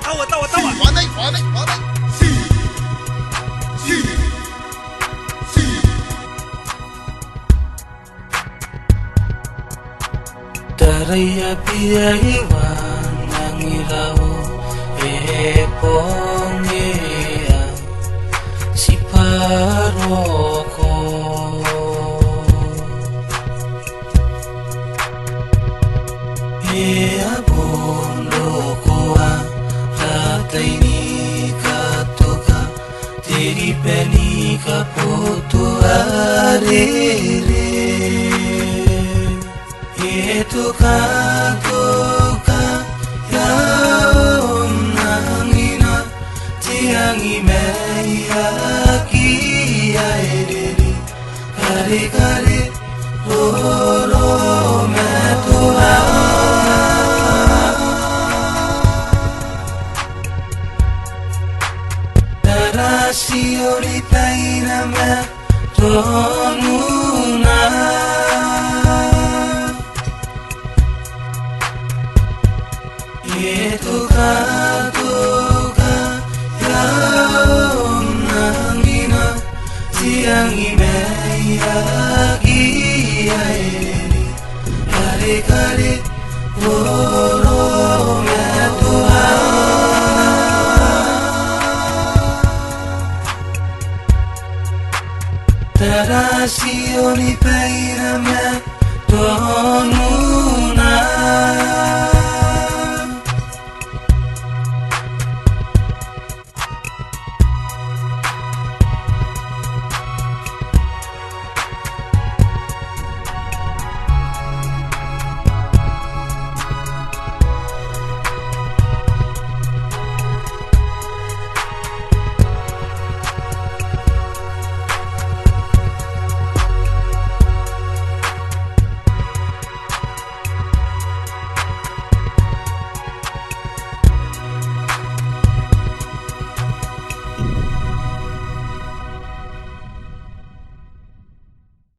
tawa. Wanay. Si. Daraya piyaiwan ng ilaw epongea si paroko abondo koa ratay ni katoka teri peni kapoto arere Toka yaon nangina tiangi meia kia ederi kare loro metua darasi orita iname tonuna Toka yaon nangina tiang imeia kia eri kare